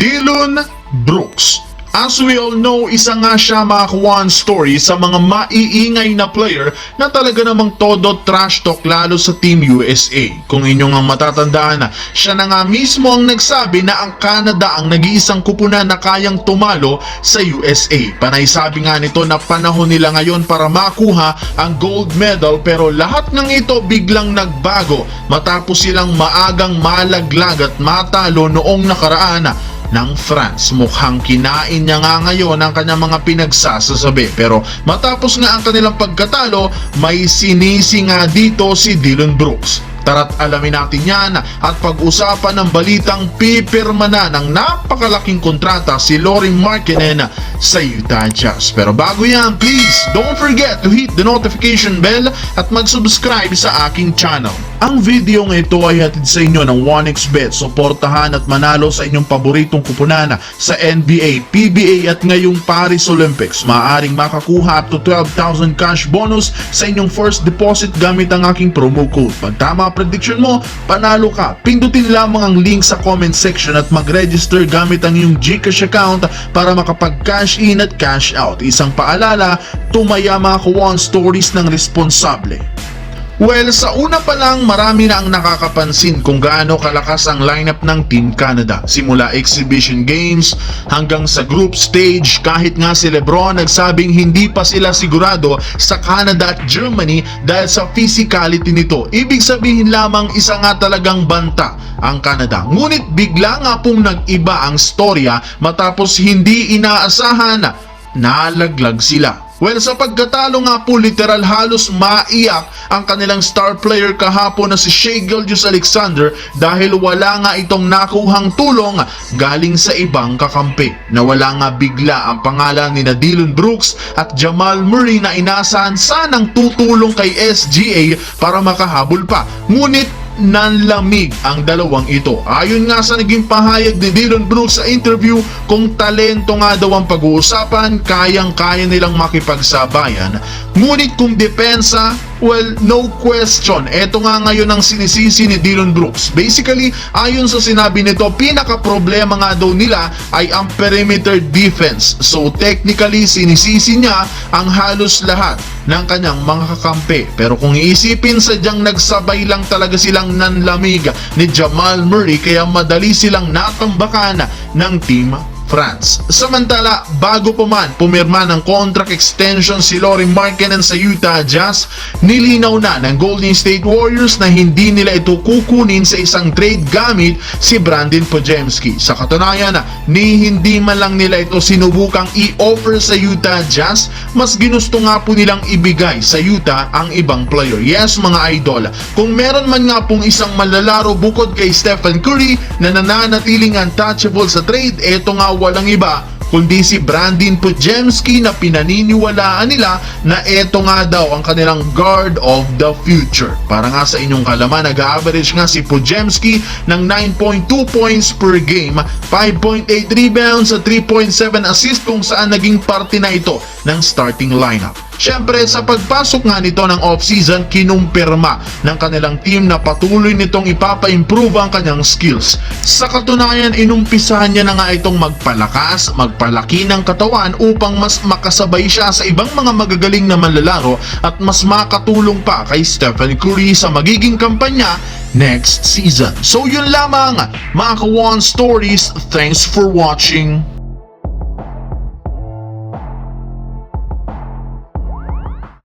Dillon Brooks. As we all know, isa nga siya mga Juan story sa mga maiingay na player na talaga namang todo trash talk lalo sa Team USA. Kung inyong ang matatandaan, siya na nga mismo ang nagsabi na ang Canada ang nag-iisang kupunan na kayang tumalo sa USA. Panay sabi nga nito na panahon nila ngayon para makuha ang gold medal, pero lahat ng ito biglang nagbago matapos silang maagang malaglag at matalo noong nakaraan ng France. Mukhang kinain niya nga ngayon ang kanyang mga pinagsasasabi, pero matapos nga ang kanilang pagkatalo, may sinisi nga dito si Dillon Brooks. Tara't alamin natin yan at pag-usapan ng balitang pipirma na ng napakalaking kontrata si Lauri Markkanen sa Utah Jazz. Pero bago yan, please don't forget to hit the notification bell at mag-subscribe sa aking channel. Ang video ng ito ay hatid sa inyo ng 1xBet. Suportahan at manalo sa inyong paboritong kupunan sa NBA, PBA at ngayong Paris Olympics. Maaaring makakuha up to 12,000 cash bonus sa inyong first deposit gamit ang aking promo code. Pag tama prediction mo, panalo ka. Pindutin lamang ang link sa comment section at mag-register gamit ang iyong GCash account para makapag-cash in at cash out. Isang paalala, tumaya mga Juan stories ng responsable. Well, sa una pa lang marami na ang nakakapansin kung gaano kalakas ang lineup ng Team Canada. Simula exhibition games hanggang sa group stage, kahit nga si Lebron nagsabing hindi pa sila sigurado sa Canada at Germany dahil sa physicality nito. Ibig sabihin lamang isa nga talagang banta ang Canada. Ngunit bigla nga pong nag-iba ang storya matapos hindi inaasahan na nalaglag sila. Well, sa pagkatalo nga po, literal halos maiyak ang kanilang star player kahapon na si Shai Gilgeous-Alexander dahil wala nga itong nakuhang tulong galing sa ibang kakampi. Nawala nga bigla ang pangalan ni Dillon Brooks at Jamal Murray na inasahan sanang tutulong kay SGA para makahabol pa. Ngunit nanlamig ang dalawang ito. Ayon nga sa naging pahayag ni Dillon Brooks sa interview, kung talento nga daw ang pag-uusapan, kayang-kaya nilang makipagsabayan. Ngunit kung depensa, well, no question. Ito nga ngayon ang sinisisi ni Dillon Brooks. Basically, ayon sa sinabi nito, pinaka-problema nga daw nila ay ang perimeter defense. So technically, sinisisi niya ang halos lahat ng kanyang mga kakampi. Pero kung iisipin, sadyang nagsabay lang talaga silang nanlamig ni Jamal Murray kaya madali silang natambakan ng Team France. Samantala, bago pa man pumirma ng contract extension si Lauri Markkanen sa Utah Jazz, nilinaw na ng Golden State Warriors na hindi nila ito kukunin sa isang trade gamit si Brandon Podziemski. Sa katunayan, hindi man lang nila ito sinubukang i-offer sa Utah Jazz, mas ginusto nga po nilang ibigay sa Utah ang ibang player. Yes mga idol, kung meron man nga pong isang malalaro bukod kay Stephen Curry na nananatiling untouchable sa trade, eto nga walang iba kundi si Brandon Podziemski na pinaniniwalaan nila na eto nga daw ang kanilang guard of the future. Para nga sa inyong kalaman, nag-average nga si Podziemski ng 9.2 points per game, 5.8 rebounds at 3.7 assists kung saan naging parte na ito ng starting lineup. Siyempre, sa pagpasok nga nito ng off-season, kinumpirma ng kanilang team na patuloy nitong ipapa-improve ang kanyang skills. Sa katunayan, inumpisahan niya na nga itong magpalakas, magpalaki ng katawan upang mas makasabay siya sa ibang mga magagaling na manlalaro at mas makatulong pa kay Stephen Curry sa magiging kampanya next season. So yun lamang mga Juan stories. Thanks for watching.